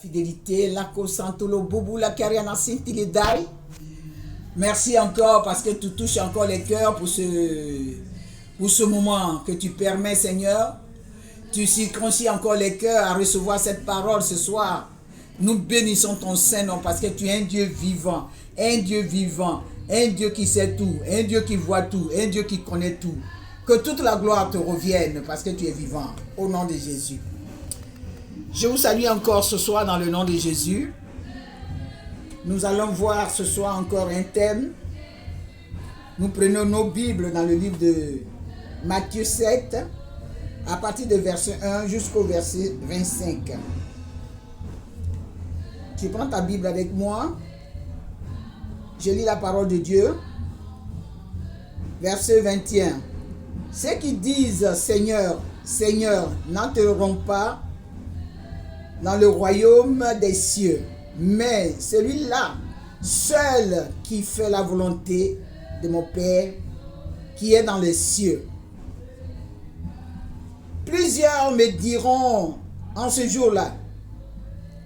Fidélité, la Kosantolo Boubou, la Kariana Sintilidai. Merci encore parce que tu touches encore les cœurs pour ce moment que tu permets, Seigneur. Tu circoncis encore les cœurs à recevoir cette parole ce soir. Nous bénissons ton Saint-Nom parce que tu es un Dieu vivant, un Dieu vivant, un Dieu qui sait tout, un Dieu qui voit tout, un Dieu qui connaît tout. Que toute la gloire te revienne parce que tu es vivant. Au nom de Jésus. Je vous salue encore ce soir dans le nom de Jésus. Nous allons voir ce soir encore un thème. Nous prenons nos Bibles dans le livre de Matthieu 7, à partir de verset 1 jusqu'au verset 25. Tu prends ta Bible avec moi. Je lis la parole de Dieu. Verset 21. Ceux qui disent Seigneur, Seigneur, n'entreront pas dans le royaume des cieux, mais celui-là seul qui fait la volonté de mon Père qui est dans les cieux. Plusieurs me diront en ce jour-là,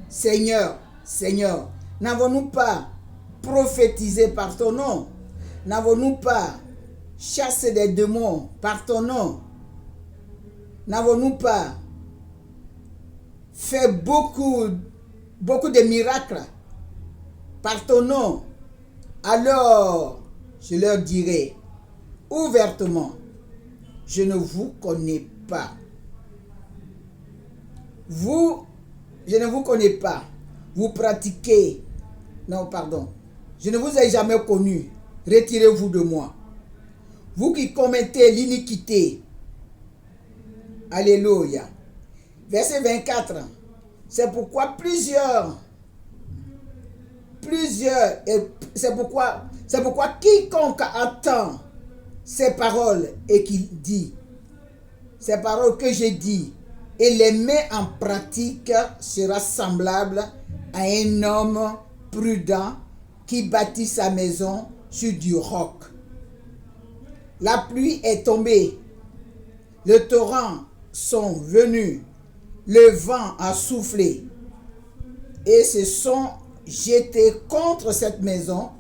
Seigneur, Seigneur, n'avons-nous pas prophétisé par ton nom? N'avons-nous pas chassé des démons par ton nom? N'avons-nous pas fait beaucoup de miracles par ton nom? Alors je leur dirai ouvertement, je ne vous connais pas. Je ne vous connais pas. Vous pratiquez. Non, pardon. Je ne vous ai jamais connu. Retirez-vous de moi. Vous qui commettez l'iniquité. Alléluia. Verset 24. C'est pourquoi c'est pourquoi quiconque entend ces paroles et qui dit, ces paroles que j'ai dit et les met en pratique sera semblable à un homme prudent qui bâtit sa maison sur du roc. La pluie est tombée, les torrents sont venus, le vent a soufflé et se sont jetés contre cette maison.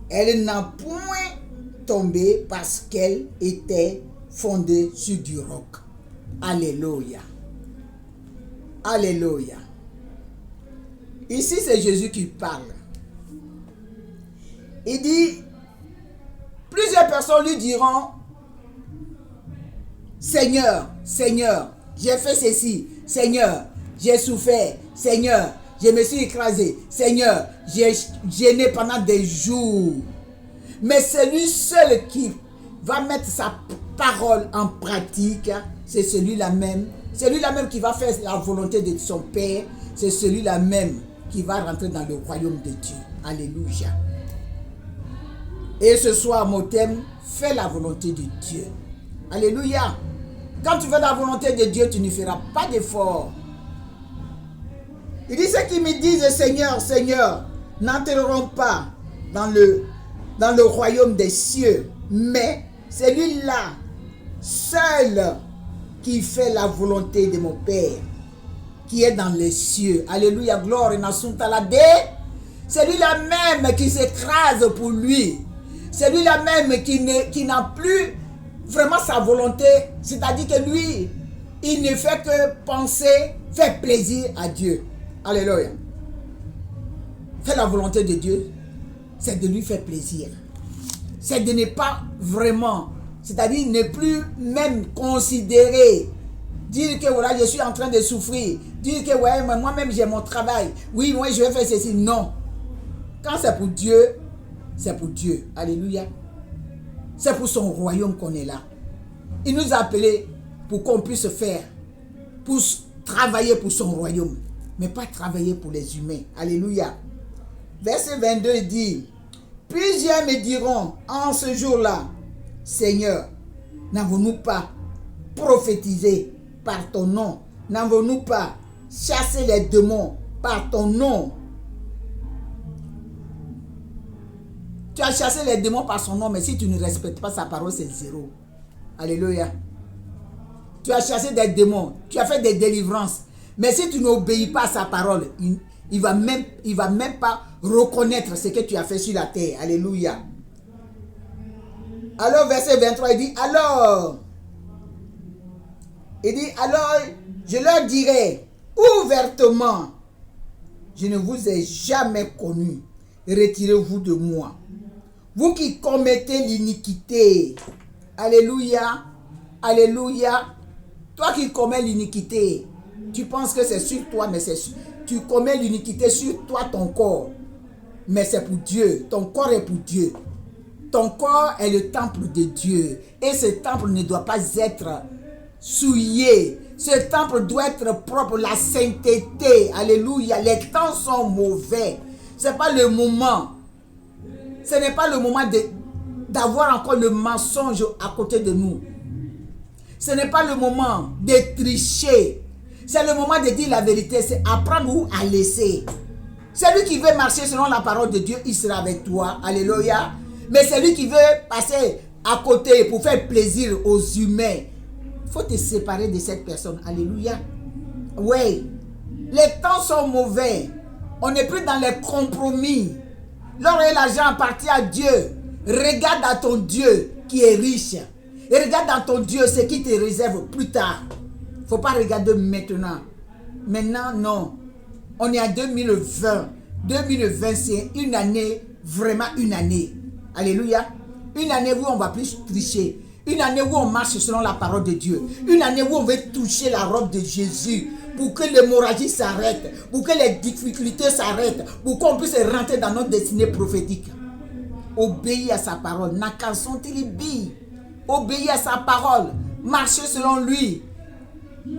Elle n'a point tombé parce qu'elle était fondée sur du roc. Alléluia. Alléluia. Ici, c'est Jésus qui parle. Il dit, plusieurs personnes lui diront, Seigneur, Seigneur, j'ai fait ceci. Seigneur, j'ai souffert. Seigneur, je me suis écrasé. Seigneur, j'ai gêné pendant des jours. Mais celui seul qui va mettre sa parole en pratique, c'est celui-là même. Celui-là même qui va faire la volonté de son Père, c'est celui-là même qui va rentrer dans le royaume de Dieu. Alléluia. Et ce soir, mon thème, fais la volonté de Dieu. Alléluia. Quand tu fais la volonté de Dieu, tu ne feras pas d'effort. Il dit, ceux qui me disent Seigneur, Seigneur, n'entreront pas dans le royaume des cieux, mais celui-là seul qui fait la volonté de mon Père qui est dans les cieux. Alléluia, gloire et nasuntalade. Celui-là même qui s'écrase pour lui. Celui-là même qui n'a plus vraiment sa volonté. C'est-à-dire que lui, il ne fait que penser, faire plaisir à Dieu. Alléluia. Faire la volonté de Dieu, c'est de lui faire plaisir. C'est de ne pas vraiment, c'est-à-dire ne plus même considérer, dire que voilà, je suis en train de souffrir, dire que ouais, moi-même j'ai mon travail, oui, moi je vais faire ceci. Non. Quand c'est pour Dieu, c'est pour Dieu. Alléluia. C'est pour son royaume qu'on est là. Il nous a appelés pour qu'on puisse faire, pour travailler pour son royaume, mais pas travailler pour les humains. Alléluia. Verset 22 dit, plusieurs me diront en ce jour-là, Seigneur, n'avons-nous pas prophétisé par ton nom? N'avons-nous pas chassé les démons par ton nom? Tu as chassé les démons par son nom, mais si tu ne respectes pas sa parole, c'est zéro. Alléluia. Tu as chassé des démons, tu as fait des délivrances, Mais si tu n'obéis pas à sa parole, il va même pas reconnaître ce que tu as fait sur la terre. Alléluia. Alors, verset 23, il dit, alors, je leur dirai ouvertement, je ne vous ai jamais connu, retirez-vous de moi. Vous qui commettez l'iniquité, alléluia, alléluia, toi qui commets l'iniquité, tu penses que c'est sur toi, mais tu commets l'iniquité sur toi, ton corps, mais c'est pour Dieu, ton corps est pour Dieu. Ton corps est le temple de Dieu et ce temple ne doit pas être souillé. Ce temple doit être propre, la sainteté. Alléluia. Les temps sont mauvais. Ce n'est pas le moment. Ce n'est pas le moment d'avoir encore le mensonge à côté de nous. Ce n'est pas le moment de tricher. C'est le moment de dire la vérité. C'est apprendre ou à laisser. Celui qui veut marcher selon la parole de Dieu, il sera avec toi. Alléluia. Mais celui qui veut passer à côté pour faire plaisir aux humains, il faut te séparer de cette personne. Alléluia. Oui. Les temps sont mauvais. On n'est plus dans les compromis. Lorsque l'argent appartient à Dieu, regarde à ton Dieu qui est riche. Et regarde dans ton Dieu ce qui te réserve plus tard. Il ne faut pas regarder maintenant. Maintenant, non. On est en 2020. 2020, c'est une année, vraiment une année. Alléluia. Une année où on va plus tricher. Une année où on marche selon la parole de Dieu. Une année où on veut toucher la robe de Jésus. Pour que l'hémorragie s'arrête. Pour que les difficultés s'arrêtent. Pour qu'on puisse rentrer dans notre destinée prophétique. Obéis à sa parole. Nakanson tilibi. Obéis à sa parole. Marchez selon lui. Il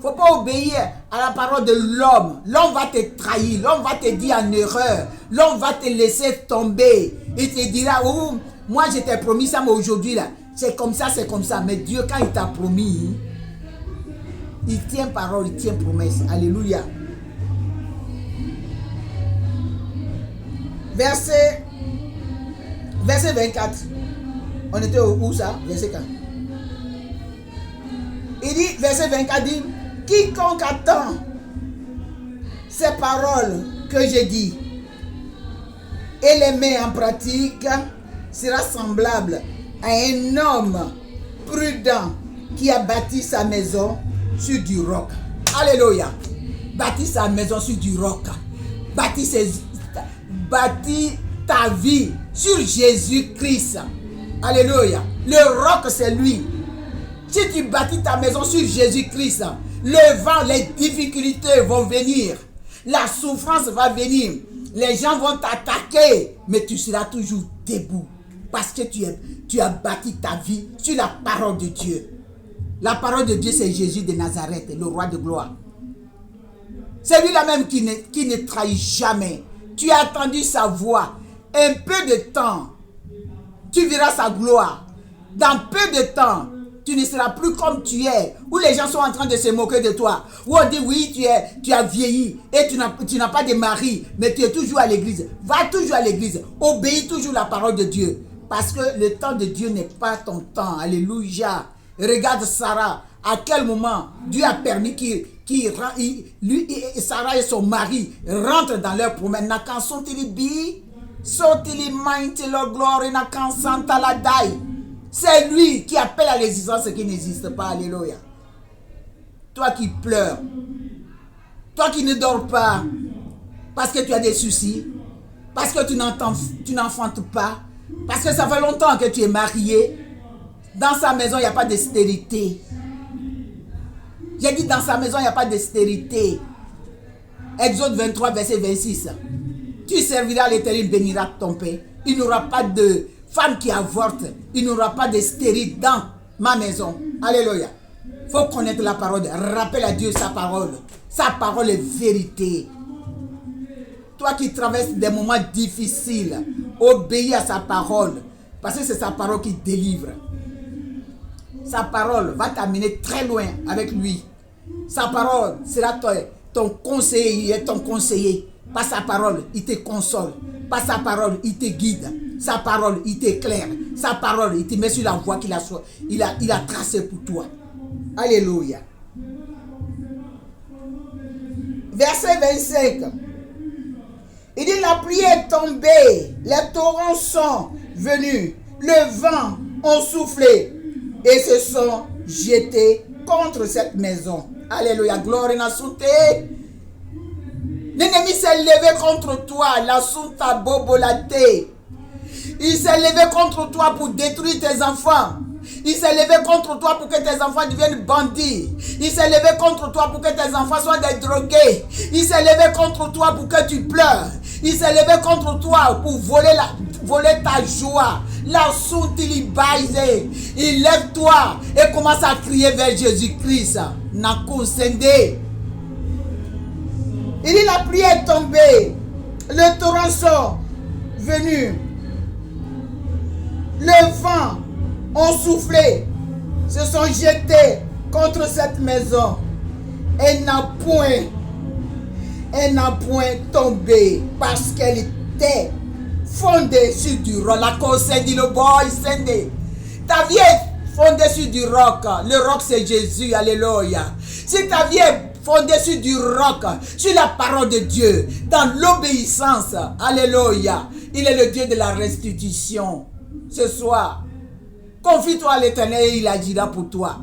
ne faut pas obéir à la parole de l'homme. L'homme va te trahir. L'homme va te dire en erreur. L'homme va te laisser tomber. Il te dira, oh, moi je t'ai promis ça, mais aujourd'hui là, c'est comme ça, c'est comme ça. Mais Dieu, quand il t'a promis, il tient parole, il tient promesse. Alléluia. Verset 24. On était où ça? Verset 4. Il dit, verset 24 dit, quiconque attend ces paroles que j'ai dit et les met en pratique sera semblable à un homme prudent qui a bâti sa maison sur du roc. Alléluia. Bâti sa maison sur du roc. Bâti ta vie sur Jésus-Christ. Alléluia. Le roc, c'est lui. Si tu bâtis ta maison sur Jésus-Christ, le vent, les difficultés vont venir. La souffrance va venir. Les gens vont t'attaquer, mais tu seras toujours debout. Parce que tu as bâti ta vie sur la parole de Dieu. La parole de Dieu, c'est Jésus de Nazareth, le roi de gloire. C'est lui-là même qui ne trahit jamais. Tu as entendu sa voix. Un peu de temps, tu verras sa gloire. Dans peu de temps, tu ne seras plus comme tu es, où les gens sont en train de se moquer de toi. Où on dit oui, tu as vieilli et tu n'as pas de mari, mais tu es toujours à l'église. Va toujours à l'église. Obéis toujours la parole de Dieu. Parce que le temps de Dieu n'est pas ton temps. Alléluia. Regarde Sarah. À quel moment Dieu a permis Sarah et son mari rentrent dans leur promesse. Nakan sontilibi, sotili mainte leur gloire, nakan santa la dai. C'est lui qui appelle à l'existence ce qui n'existe pas. Alléluia. Toi qui pleures, toi qui ne dors pas, parce que tu as des soucis, parce que tu n'enfantes pas, parce que ça fait longtemps que tu es marié. Dans sa maison, il n'y a pas de stérilité. J'ai dit dans sa maison, il n'y a pas de stérilité. Exode 23, verset 26. Tu serviras l'Éternel, il bénira ton père. Il n'y aura pas de femme qui avorte. Il n'y aura pas de stérile dans ma maison. Alléluia. Il faut connaître la parole. Rappelle à Dieu sa parole. Sa parole est vérité. Toi qui traverses des moments difficiles, obéis à sa parole. Parce que c'est sa parole qui délivre. Sa parole va t'amener très loin avec lui. Sa parole sera ton conseiller, il est ton conseiller. Par sa parole, il te console. Par sa parole, il te guide. Sa parole, il t'éclaire. Sa parole, il te met sur la voie qu'il a tracée pour toi. Alléluia. Verset 25. Il dit, la pluie est tombée, les torrents sont venus, le vent ont soufflé et se sont jetés contre cette maison. Alléluia, gloire et nasunte. L'ennemi s'est levé contre toi, la sunta bobolate. Il s'est levé contre toi pour détruire tes enfants. Il s'est levé contre toi pour que tes enfants deviennent bandits. Il s'est levé contre toi pour que tes enfants soient des drogués. Il s'est levé contre toi pour que tu pleures. Il s'est levé contre toi pour voler ta joie. La soutili baise. Il lève-toi et commence à crier vers Jésus-Christ. Nakosende. Il dit, la pluie est tombée. Les torrents sont venus. Le vent ont soufflé, se sont jetés contre cette maison. Elle n'a point tombé parce qu'elle était fondée sur du roc. La cause dit le boy, ta vie est fondée sur du roc. Le roc c'est Jésus, alléluia. Si ta vie est fondée sur du roc, sur la parole de Dieu, dans l'obéissance, alléluia, il est le Dieu de la restitution. Ce soir, confie-toi à l'Éternel et il agira pour toi.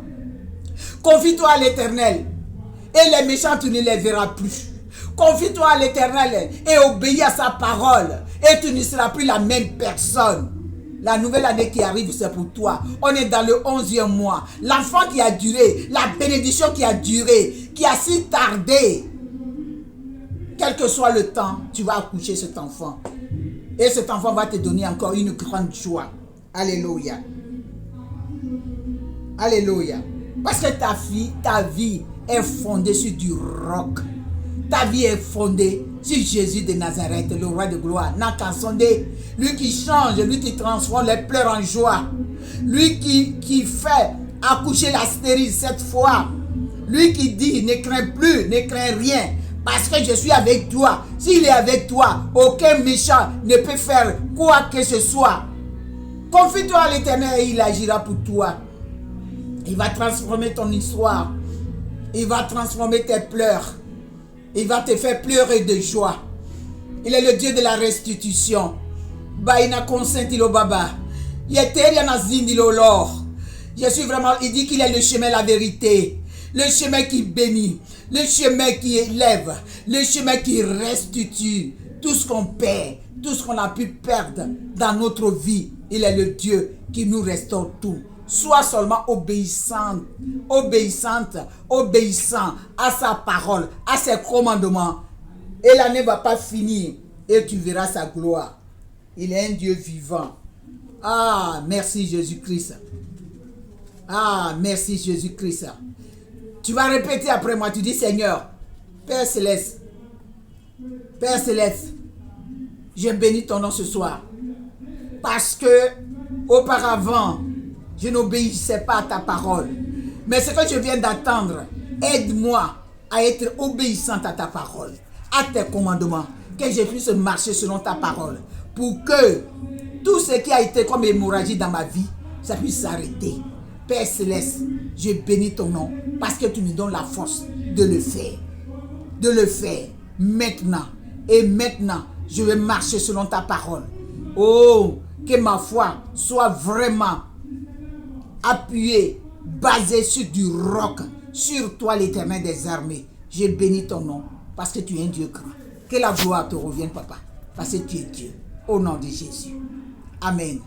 Confie-toi à l'Éternel et les méchants, tu ne les verras plus. Confie-toi à l'Éternel et obéis à sa parole et tu ne seras plus la même personne. La nouvelle année qui arrive, c'est pour toi. On est dans le 11e mois. L'enfant qui a duré, la bénédiction qui a duré, qui a si tardé. Quel que soit le temps, tu vas accoucher cet enfant. Et cet enfant va te donner encore une grande joie. Alléluia. Alléluia. Parce que ta vie est fondée sur du roc. Ta vie est fondée sur Jésus de Nazareth, le roi de gloire. Lui qui change, lui qui transforme les pleurs en joie. Lui qui fait accoucher la stérile cette fois. Lui qui dit, ne crains plus, ne crains rien. Parce que je suis avec toi. S'il est avec toi, aucun méchant ne peut faire quoi que ce soit. Confie-toi à l'Éternel et il agira pour toi. Il va transformer ton histoire. Il va transformer tes pleurs. Il va te faire pleurer de joie. Il est le Dieu de la restitution. Baina consentilo baba. Yeteria zindilo lor. Je suis vraiment, il dit qu'il est le chemin, la vérité. Le chemin qui bénit. Le chemin qui élève. Le chemin qui restitue. Tout ce qu'on perd. Tout ce qu'on a pu perdre dans notre vie. Il est le Dieu qui nous restaure tout. Sois seulement obéissant à sa parole, à ses commandements. Et l'année ne va pas finir et tu verras sa gloire. Il est un Dieu vivant. Ah, merci Jésus-Christ. Ah, merci Jésus-Christ. Tu vas répéter après moi, tu dis Seigneur, Père Céleste, je bénis ton nom ce soir. Parce que auparavant, je n'obéissais pas à ta parole. Mais ce que je viens d'attendre, aide-moi à être obéissante à ta parole, à tes commandements, que je puisse marcher selon ta parole, pour que tout ce qui a été comme hémorragie dans ma vie, ça puisse s'arrêter. Père Céleste, je bénis ton nom, parce que tu me donnes la force de le faire. De le faire maintenant. Et maintenant, je vais marcher selon ta parole. Oh, que ma foi soit vraiment appuyée, basée sur du roc, sur toi l'Éternel des armées. Je bénis ton nom parce que tu es un Dieu grand. Que la gloire te revienne, papa, parce que tu es Dieu. Au nom de Jésus. Amen.